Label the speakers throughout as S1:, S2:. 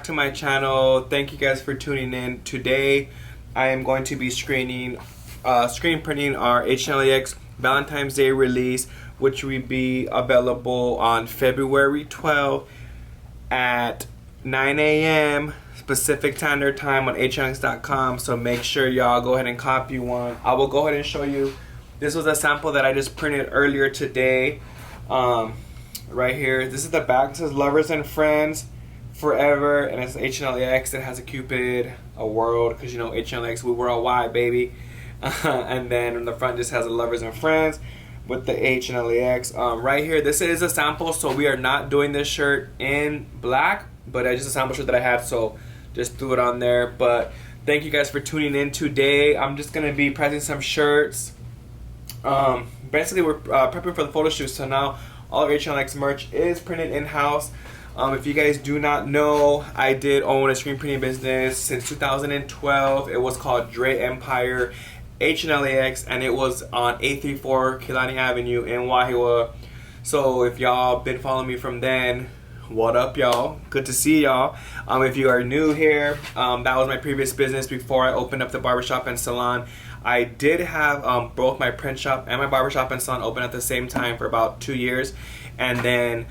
S1: back to my channel. Thank you guys for tuning in. Today I am going to be screen printing our H&LEX Valentine's Day release, which will be available on February 12th at 9 a.m. Pacific Standard Time on HNLEX.com. So make sure y'all go ahead and copy one. I will go ahead and show you. This was a sample that I just printed earlier today. Right here, this is the back. It says Lovers and Friends Forever, and it's H&LEX. It has a Cupid, a world, because you know H&LEX, we worldwide, baby. And then in the front just has a Lovers and Friends with the H&LEX. Right here, this is a sample, so we are not doing this shirt in black, but it's just a sample shirt that I had, so just threw it on there. But thank you guys for tuning in today. I'm just gonna be pressing some shirts. Basically we're prepping for the photo shoot, so now all of H&LEX merch is printed in-house. If you guys do not know, I did own a screen printing business since 2012. It was called Dre Empire H&LEX, and it was on 834 Kilani Avenue in Wahiawa. So if y'all been following me from then, what up y'all? Good to see y'all. If you are new here, that was my previous business before I opened up the barbershop and salon. I did have both my print shop and my barbershop and salon open at the same time for about 2 years, and then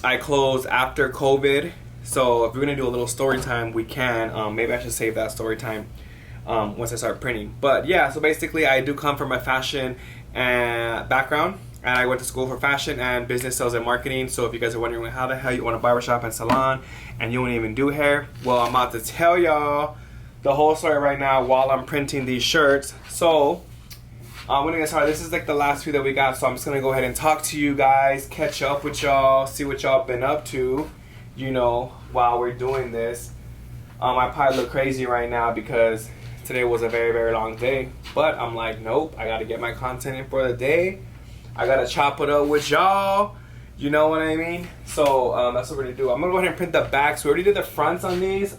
S1: I closed after COVID. So if we're gonna do a little story time, we can. Maybe I should save that story time once I start printing. But yeah, so basically I do come from a fashion background, and I went to school for fashion and business sales and marketing. So if you guys are wondering how the hell you want a barbershop and salon and you won't even do hair, well, I'm about to tell y'all the whole story right now while I'm printing these shirts. So we're gonna get started. This is like the last few that we got, so I'm just gonna go ahead and talk to you guys, catch up with y'all, see what y'all been up to, you know, while we're doing this. I probably look crazy right now because today was a very, very long day, but I'm like, nope, I gotta get my content in for the day. I gotta chop it up with y'all, you know what I mean? So that's what we're gonna do. I'm gonna go ahead and print the backs. We already did the fronts on these.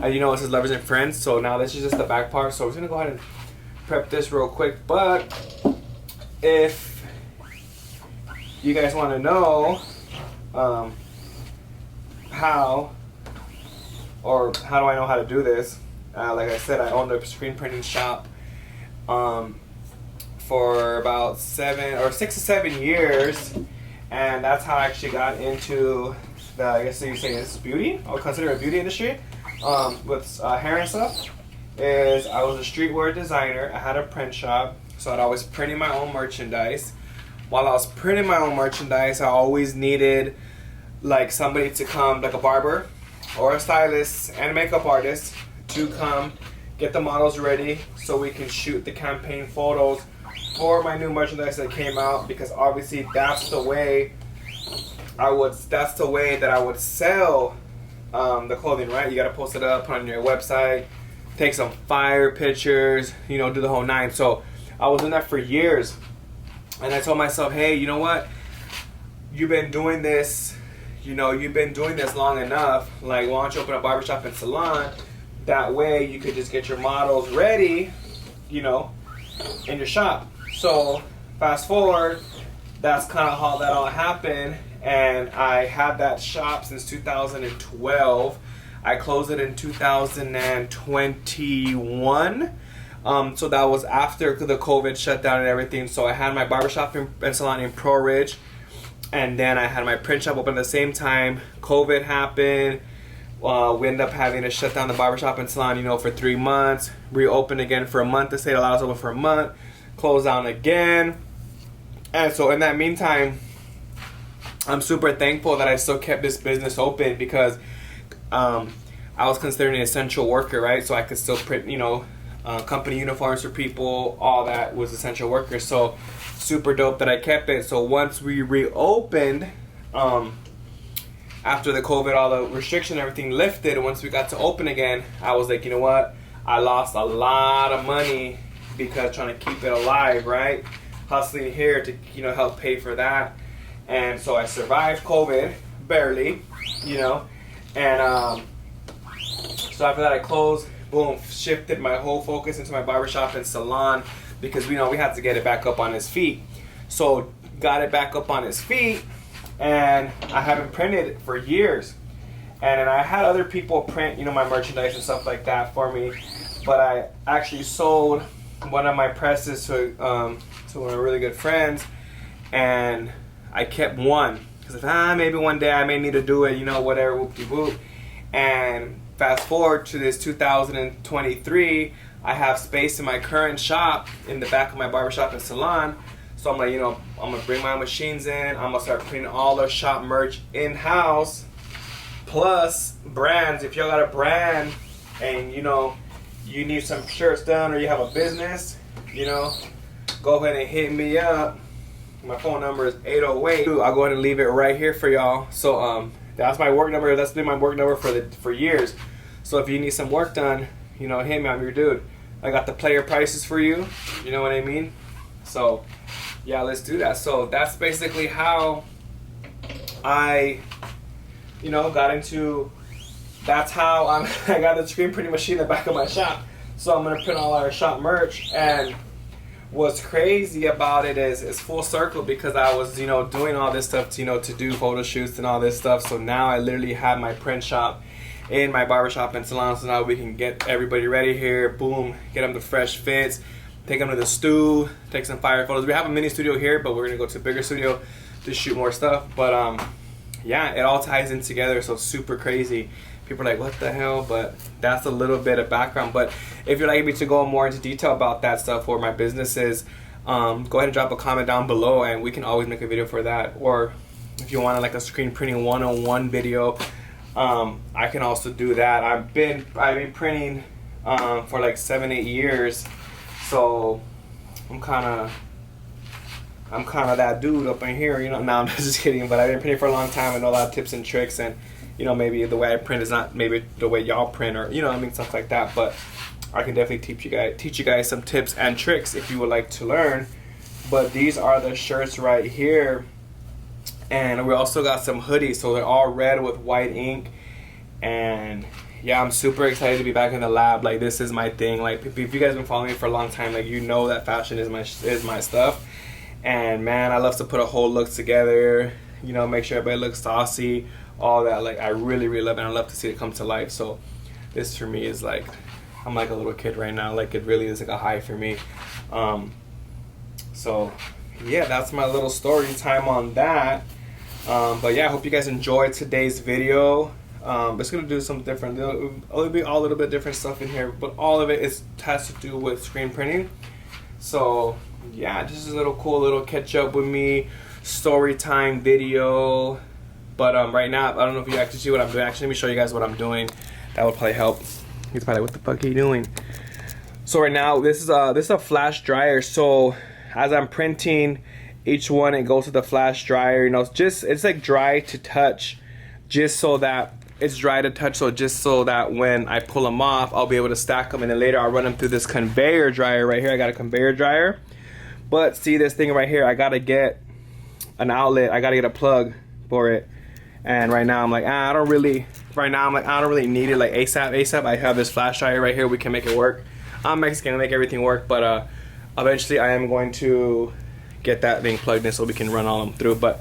S1: You know, it says Lovers and Friends, so now this is just the back part. So we're gonna go ahead and prep this real quick. But if you guys want to know how do I know how to do this, like I said, I owned a screen printing shop for about 6 to 7 years, and that's how I actually got into the, I guess you say it's beauty, I would consider it a beauty industry, with hair and stuff. Is I was a streetwear designer. I had a print shop, so I'd always printing my own merchandise. While I was printing my own merchandise, I always needed like somebody to come, like a barber or a stylist and a makeup artist, to come get the models ready so we can shoot the campaign photos for my new merchandise that came out, because obviously that's the way that I would sell the clothing, right? You gotta post it up, put it on your website, take some fire pictures, you know, do the whole nine. So I was doing that for years, and I told myself, hey, you know what? You've been doing this, you know, you've been doing this long enough. Like, why don't you open a barbershop and salon? That way you could just get your models ready, you know, in your shop. So fast forward, that's kind of how that all happened. And I had that shop since 2012. I closed it in 2021. So that was after the COVID shutdown and everything. So I had my barbershop and salon in Pro Ridge, and then I had my print shop open at the same time. COVID happened. We ended up having to shut down the barbershop and salon, you know, for 3 months. Reopened again for a month. The state allowed us open for a month. Closed down again. And so in that meantime, I'm super thankful that I still kept this business open, because I was considered an essential worker, right? So I could still print, you know, company uniforms for people. All that was essential workers. So super dope that I kept it. So once we reopened, after the COVID, all the restriction, everything lifted, once we got to open again, I was like, you know what? I lost a lot of money because trying to keep it alive, right? Hustling here to, you know, help pay for that. And so I survived COVID, barely, you know. And so after that I closed, boom, shifted my whole focus into my barbershop and salon, because we know we had to get it back up on its feet. So got it back up on its feet, and I haven't printed for years. And then I had other people print, you know, my merchandise and stuff like that for me. But I actually sold one of my presses to one of my really good friends, and I kept one because maybe one day I may need to do it, you know, whatever, whoop-de-whoop. And fast forward to this 2023, I have space in my current shop in the back of my barbershop and salon. So I'm like, you know, I'm gonna bring my machines in. I'm gonna start putting all the shop merch in-house, plus brands. If y'all got a brand and you know you need some shirts done or you have a business, you know, go ahead and hit me up. My phone number is 808. I'll go ahead and leave it right here for y'all. So that's my work number. That's been my work number for years. So if you need some work done, you know, hit me. I'm your dude. I got the player prices for you. You know what I mean? So yeah, let's do that. So that's basically how I, you know, got into. That's how I got the screen printing machine in the back of my shop. So I'm gonna print all our shop merch. And what's crazy about it is it's full circle, because I was, you know, doing all this stuff to, you know, to do photo shoots and all this stuff. So now I literally have my print shop in my barbershop and salon. So now we can get everybody ready here. Boom, get them the fresh fits, take them to the stew, take some fire photos. We have a mini studio here, but we're gonna go to a bigger studio to shoot more stuff. But yeah, it all ties in together. So super crazy. People are like, what the hell? But that's a little bit of background. But if you'd like me to go more into detail about that stuff or my businesses, go ahead and drop a comment down below, and we can always make a video for that. Or if you want like a screen printing 101 video, I can also do that. I've been printing for like 7-8 years, so I'm kind of that dude up in here, you know. No, I'm just kidding. But I've been printing for a long time. I know a lot of tips and tricks, and you know, maybe the way I print is not maybe the way y'all print, or you know, I mean, stuff like that. But I can definitely teach you guys some tips and tricks if you would like to learn. But these are the shirts right here, and we also got some hoodies. So they're all red with white ink, and yeah, I'm super excited to be back in the lab. Like, this is my thing. Like, if you guys been following me for a long time, like, you know that fashion is my stuff. And man, I love to put a whole look together. You know, make sure everybody looks saucy. All that, like, I really love it, and I love to see it come to life. So this for me is like, I'm like a little kid right now. Like, it really is like a high for me. So yeah, that's my little story time on that. But yeah, I hope you guys enjoyed today's video. It's gonna do some different, it'll be all a little bit different stuff in here, but all of it has to do with screen printing. So yeah, just a little cool little catch up with me, story time video. But right now, I don't know if you actually see what I'm doing. Actually, let me show you guys what I'm doing. That would probably help. He's probably like, what the fuck are you doing? So right now, this is a flash dryer. So as I'm printing each one, it goes to the flash dryer. You know, it's like dry to touch, just so that it's dry to touch. So just so that when I pull them off, I'll be able to stack them, and then later I'll run them through this conveyor dryer right here. I got a conveyor dryer. But see this thing right here, I gotta get an outlet. I gotta get a plug for it. And right now I'm like, I don't really need it like ASAP. I have this flash dryer right here. We can make it work. I'm Mexican, to make everything work, but eventually I am going to get that thing plugged in so we can run all them through. But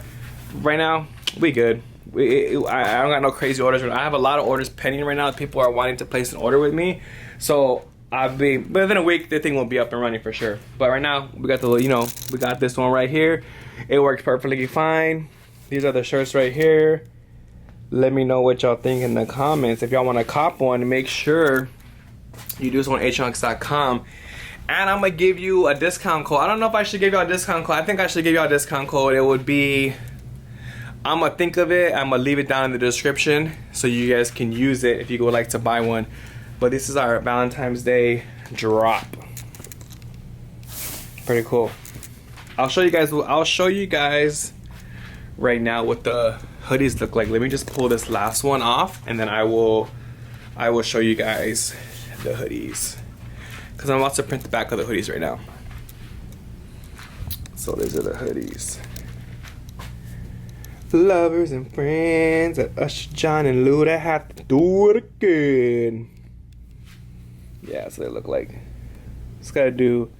S1: right now we good. I don't got no crazy orders. I have a lot of orders pending right now that people are wanting to place an order with me. So but within a week the thing will be up and running for sure. But right now we got we got this one right here. It works perfectly fine. These are the shirts right here. Let me know what y'all think in the comments. If y'all want to cop one, make sure you do so on HUNKS.com. And I'm going to give you a discount code. I don't know if I should give y'all a discount code. I think I should give y'all a discount code. It would be, I'm going to think of it. I'm going to leave it down in the description so you guys can use it if you would like to buy one. But this is our Valentine's Day drop. Pretty cool. I'll show you guys right now what the hoodies look like. Let me just pull this last one off, and then I will show you guys the hoodies, because I'm about to print the back of the hoodies right now. So these are the hoodies. Lovers and friends at Usher, John, and Luda have to do it again. Yeah, so they look like. Just gotta do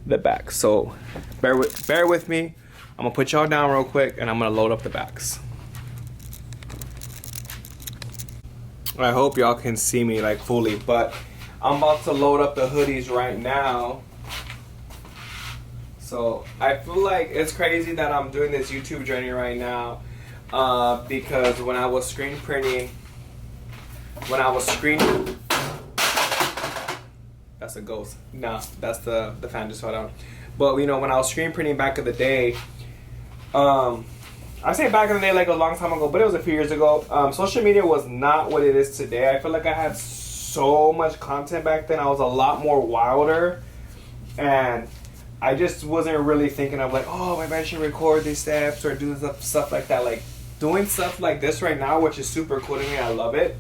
S1: the back. So bear with me. I'm gonna put y'all down real quick, and I'm gonna load up the backs. I hope y'all can see me like fully, but I'm about to load up the hoodies right now. So I feel like it's crazy that I'm doing this YouTube journey right now, because when I was screen printing, that's a ghost. No, that's the fan just fell down. But you know, when I was screen printing back in the day, I say back in the day like a long time ago, but it was a few years ago. Social media was not what it is today. I feel like I had so much content back then. I was a lot more wilder, and I just wasn't really thinking of like, oh, maybe I should record these steps or do stuff like that. Like doing stuff like this right now, which is super cool to me. I love it.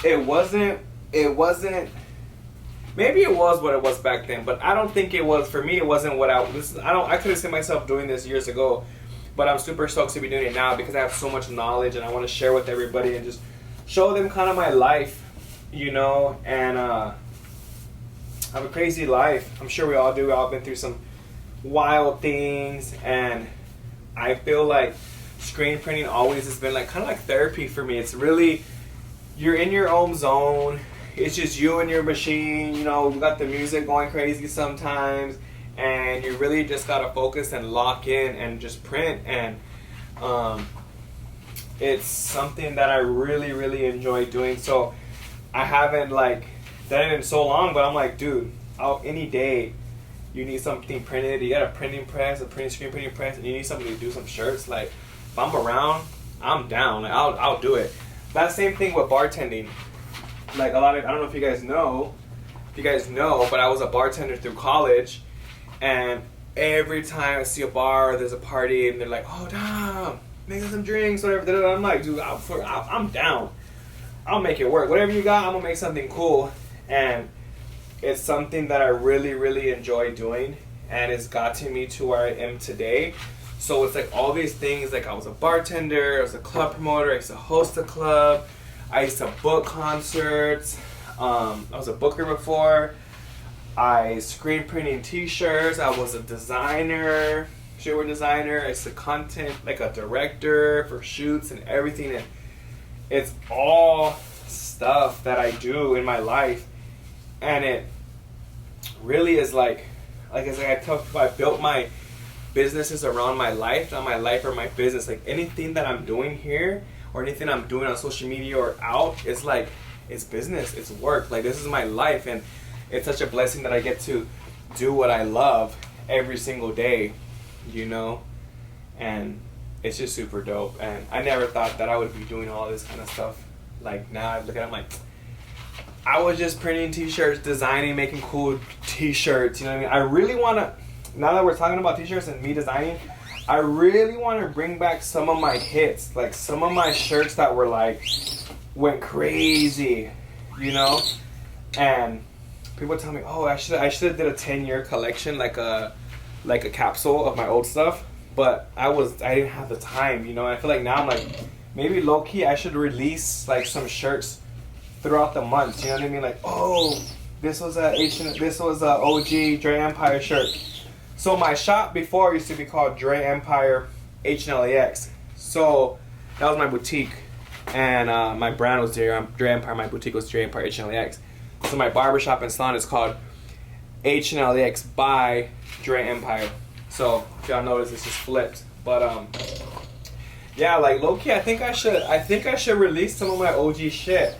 S1: It wasn't. Maybe it was what it was back then, but I don't think it was. For me, it wasn't what I could have seen myself doing this years ago, but I'm super stoked to be doing it now because I have so much knowledge and I want to share with everybody and just show them kind of my life, you know, and I have a crazy life. I'm sure we all do. We've all been through some wild things, and I feel like screen printing always has been like kind of like therapy for me. It's really, you're in your own zone. It's just you and your machine, you know, you got the music going crazy sometimes, and you really just gotta focus and lock in and just print, and it's something that I really, really enjoy doing. So I haven't like done it in so long, but I'm like, dude, any day you need something printed, you got a printing press, screen printing press, and you need somebody to do some shirts, like if I'm around, I'm down. Like I'll do it. That same thing with bartending. Like I don't know if you guys know, but I was a bartender through college, and every time I see a bar or there's a party and they're like, oh damn, making some drinks, whatever, I'm like, dude, I'm down. I'll make it work. Whatever you got, I'm gonna make something cool. And it's something that I really, really enjoy doing, and it's gotten me to where I am today. So it's like all these things, like I was a bartender, I was a club promoter, I used to host a club, I used to book concerts, I was a booker before, I screen printing t-shirts, I was a designer, streetwear designer, I used to content, like a director for shoots and everything, and it's all stuff that I do in my life, and it really is like as I tell people, I built my businesses around my life, not my life or my business. Like anything that I'm doing here or anything I'm doing on social media or out, it's like, it's business, it's work. Like this is my life, and it's such a blessing that I get to do what I love every single day, you know, and it's just super dope. And I never thought that I would be doing all this kind of stuff. Like now I look at it, I'm like, I was just printing t-shirts, designing, making cool t-shirts, you know what I mean? I really want to, now that we're talking about t-shirts and me designing, I really want to bring back some of my hits, like some of my shirts that were like, went crazy, you know? And people tell me, oh, I should have did a 10-year collection, like a capsule of my old stuff, but I didn't have the time, you know? And I feel like now I'm like, maybe low-key I should release like some shirts throughout the months, you know what I mean? Like, oh, this was a OG Dre Empire shirt. So my shop before used to be called Dre Empire H&LAX. So that was my boutique, and my brand was Dre Empire. My boutique was Dre Empire H&LAX. So my barbershop and salon is called H&LAX by Dre Empire. So if y'all notice, it's just flipped. But yeah, like low-key, I think I should release some of my OG shit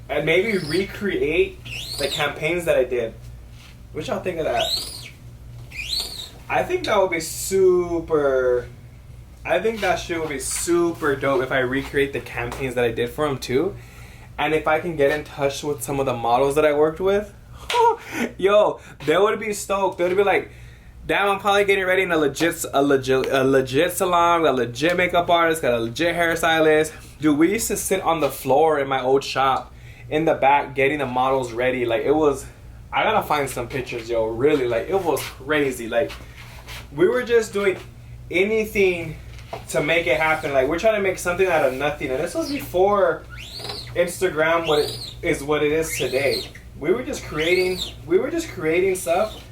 S1: and maybe recreate the campaigns that I did. What y'all think of that? I think that would be super. I think that shit would be super dope if I recreate the campaigns that I did for them too, and if I can get in touch with some of the models that I worked with. Yo, they would be stoked. They would be like, "Damn, I'm probably getting ready in a legit salon, a legit makeup artist, got a legit hairstylist." Dude, we used to sit on the floor in my old shop, in the back, getting the models ready. Like it was. I gotta find some pictures, yo. Really, like it was crazy. Like we were just doing anything to make it happen. Like we're trying to make something out of nothing, and this was before Instagram what it is today. We were just creating stuff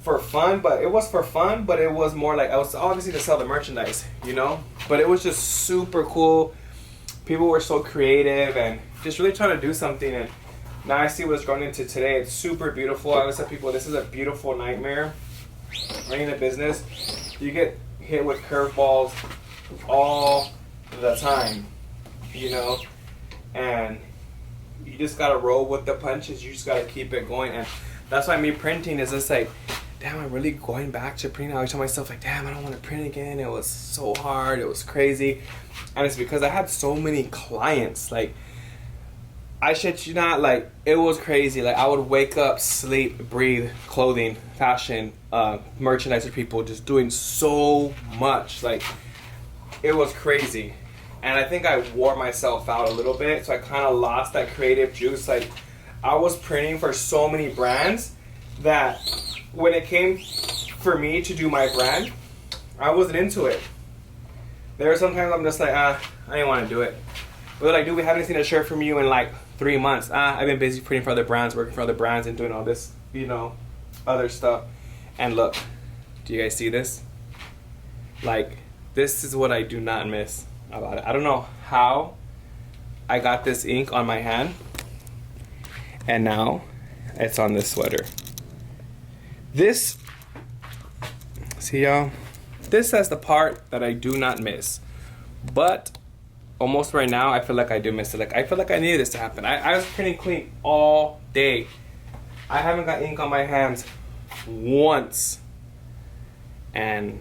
S1: for fun, but it was for fun, but it was more like I was obviously to sell the merchandise, you know. But it was just super cool. People were so creative, and just really trying to do something. And now I see what's going into today. It's super beautiful. I always tell people this is a beautiful nightmare. Running a business, you get hit with curveballs all the time, you know, and you just gotta roll with the punches. You just gotta keep it going. And that's why me printing is just like, damn, I'm really going back to printing. I always tell myself like, damn, I don't want to print again. It was so hard. It was crazy. And it's because I had so many clients. Like, I shit you not, like, it was crazy. Like, I would wake up, sleep, breathe, clothing, fashion, merchandise for people, just doing so much. Like, it was crazy. And I think I wore myself out a little bit, so I kind of lost that creative juice. Like, I was printing for so many brands that when it came for me to do my brand, I wasn't into it. There are sometimes I'm just like, I didn't want to do it. But they're like, dude, we haven't seen a shirt from you in like 3 months. I've been busy printing for other brands, working for other brands, and doing all this, you know, other stuff. And look, do you guys see this? Like, this is what I do not miss about it. I don't know how I got this ink on my hand, and now it's on this sweater. This, see y'all? This is the part that I do not miss. But almost right now, I feel like I do miss it. Like, I feel like I needed this to happen. I was printing clean all day. I haven't got ink on my hands once. And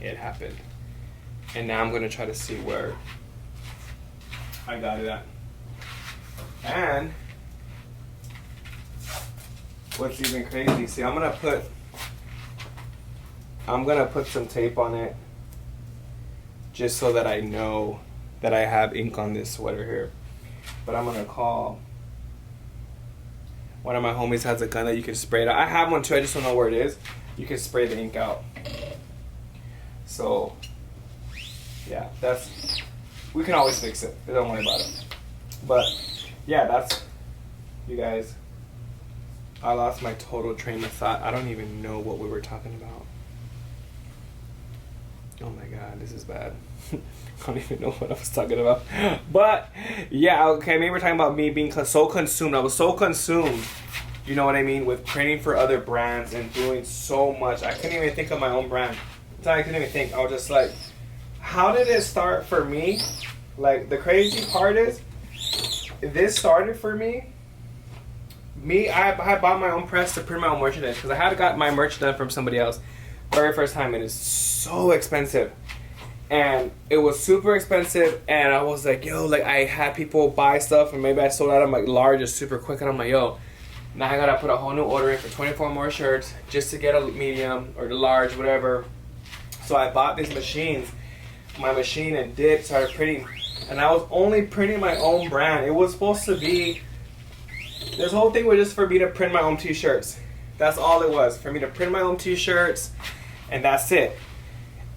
S1: it happened. And now I'm going to try to see where I got it at. And what's even crazy, see, I'm gonna put some tape on it just so that I know that I have ink on this sweater here. But I'm gonna call one of my homies. Has a gun that you can spray it out. I have one too, I just don't know where it is. You can spray the ink out. So yeah, we can always fix it. Don't worry about it. But yeah, that's, you guys, I lost my total train of thought. I don't even know what we were talking about. Oh my god, this is bad. I don't even know what I was talking about. But yeah, okay, maybe we're talking about me being so consumed. I was so consumed, you know what I mean, with printing for other brands and doing so much. I couldn't even think of my own brand. I couldn't even think. I was just like, how did it start for me? Like, the crazy part is, this started for me. I bought my own press to print my own merchandise because I had got my merch done from somebody else. Very first time, and it's so expensive. And it was super expensive, and I was like, yo, like, I had people buy stuff, and maybe I sold out of like large super quick, and I'm like, yo, now I gotta put a whole new order in for 24 more shirts just to get a medium or the large, whatever. So I bought these machines, my machine, and started printing. And I was only printing my own brand. It was supposed to be, this whole thing was just for me to print my own t-shirts. That's all it was, for me to print my own t-shirts, and that's it.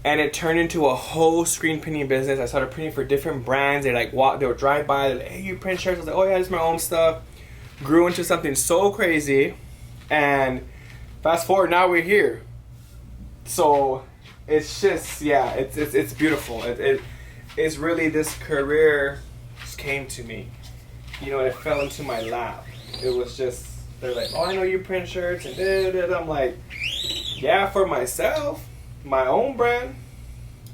S1: And it turned into a whole screen printing business. I started printing for different brands. They would drive by, they're like, hey, you print shirts? I was like, oh yeah, it's my own stuff. Grew into something so crazy, and fast forward, now we're here. So it's just, yeah, it's beautiful. It's really, this career just came to me. You know, it fell into my lap. It was just, they're like, oh, I know you print shirts, and I'm like, yeah, for myself, my own brand.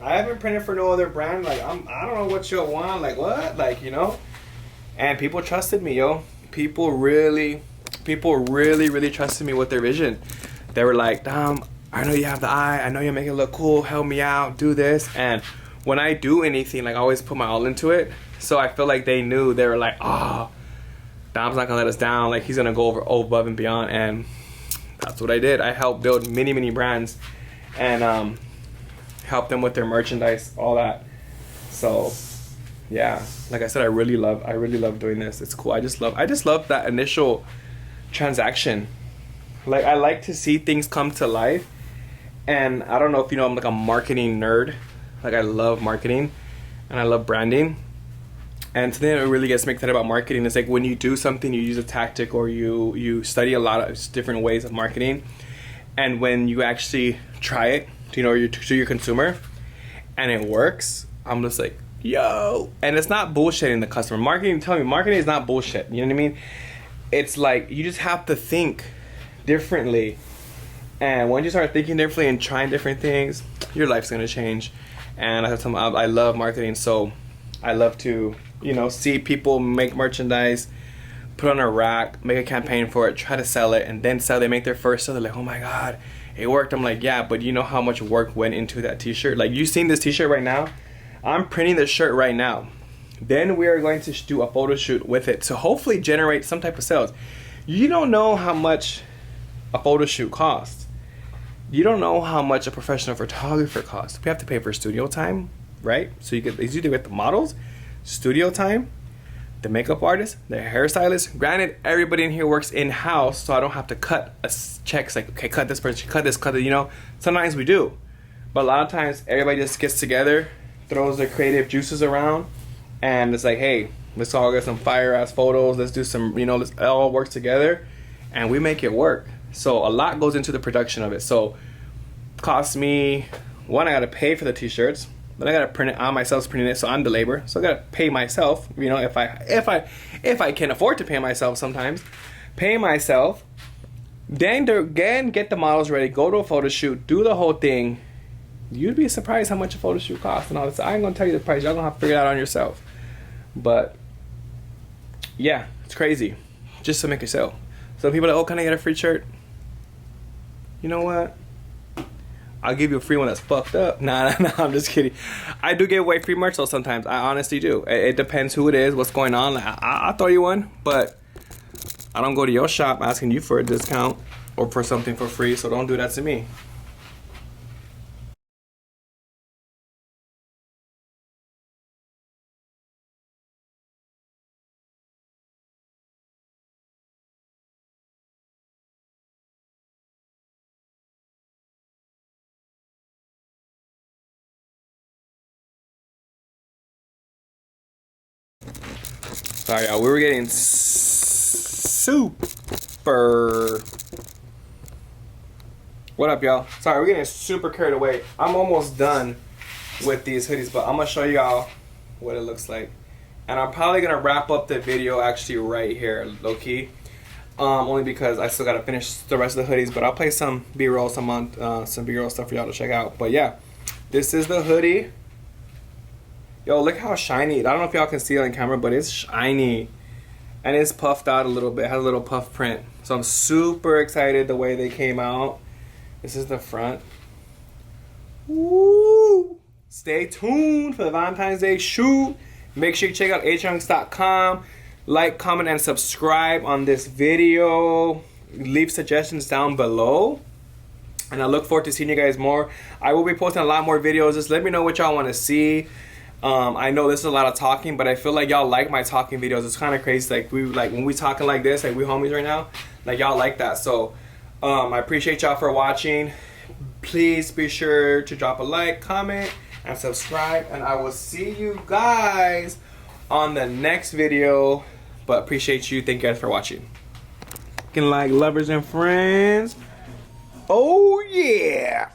S1: I haven't printed for no other brand. Like, I don't know what you'll want. Like, what? Like, you know? And people trusted me, yo. People really trusted me with their vision. They were like, Dom, I know you have the eye. I know you make it look cool. Help me out. Do this. And when I do anything, like, I always put my all into it. So I feel like they knew. They were like, oh, Dom's not gonna let us down. Like, he's gonna go above and beyond. And that's what I did. I helped build many brands, and help them with their merchandise, all that. So yeah, like I said, I really love doing this. It's cool. I just love that initial transaction. Like, I like to see things come to life. And I don't know if you know, I'm like a marketing nerd. Like, I love marketing and I love branding. And something that really gets me excited about marketing is like, when you do something, you use a tactic, or you study a lot of different ways of marketing. And when you actually try it, you know, to your consumer, and it works, I'm just like, Yo. And it's not bullshitting the customer. Marketing, tell me, marketing is not bullshit. You know what I mean? It's like, you just have to think differently. And once you start thinking differently and trying different things, your life's gonna change. And I love marketing, so I love to, you know, see people make merchandise, put on a rack, make a campaign for it, try to sell it, and then sell. They make their first sale. They're like, oh my god, it worked. I'm like, yeah, but you know how much work went into that t-shirt? Like, you seen this t-shirt right now? I'm printing this shirt right now. Then we are going to do a photo shoot with it to hopefully generate some type of sales. You don't know how much a photo shoot costs. You don't know how much a professional photographer costs. We have to pay for studio time, right? So you get the models, studio time, the makeup artist, the hairstylist. Granted, everybody in here works in-house, so I don't have to cut checks like, okay, cut this person, cut this, you know. Sometimes we do. But a lot of times, everybody just gets together, throws their creative juices around, and it's like, hey, let's all get some fire-ass photos. Let's do some, you know, let's all work together, and we make it work. So a lot goes into the production of it. So costs me, one, I gotta pay for the t-shirts, then I gotta print it on myself, printing it, so I'm the labor. So I gotta pay myself, you know, if I can afford to pay myself sometimes, pay myself, then again get the models ready, go to a photo shoot, do the whole thing. You'd be surprised how much a photo shoot costs and all this. I ain't gonna tell you the price, y'all gonna have to figure it out on yourself. But yeah, it's crazy just to make a sale. So people are like, oh, can I get a free shirt? You know what? I'll give you a free one that's fucked up. Nah, I'm just kidding. I do give away free merch though sometimes. I honestly do. It depends who it is, what's going on. I'll throw you one, but I don't go to your shop asking you for a discount or for something for free, so don't do that to me. Sorry, y'all. We were getting super... What up, y'all? Sorry, we're getting super carried away. I'm almost done with these hoodies, but I'm going to show y'all what it looks like. And I'm probably going to wrap up the video actually right here, low-key. Only because I still got to finish the rest of the hoodies, but I'll play some B-roll, some B-roll stuff for y'all to check out. But yeah, this is the hoodie. Yo, look how shiny. I don't know if y'all can see it on camera, but it's shiny. And it's puffed out a little bit. It has a little puff print. So I'm super excited the way they came out. This is the front. Woo! Stay tuned for the Valentine's Day shoot. Make sure you check out hyoungs.com. Like, comment, and subscribe on this video. Leave suggestions down below. And I look forward to seeing you guys more. I will be posting a lot more videos. Just let me know what y'all want to see. I know this is a lot of talking, but I feel like y'all like my talking videos. It's kind of crazy. Like when we talking like this, like we homies right now, like y'all like that. So I appreciate y'all for watching. Please be sure to drop a like, comment, and subscribe. And I will see you guys on the next video. But appreciate you. Thank you guys for watching. Looking like lovers and friends. Oh yeah.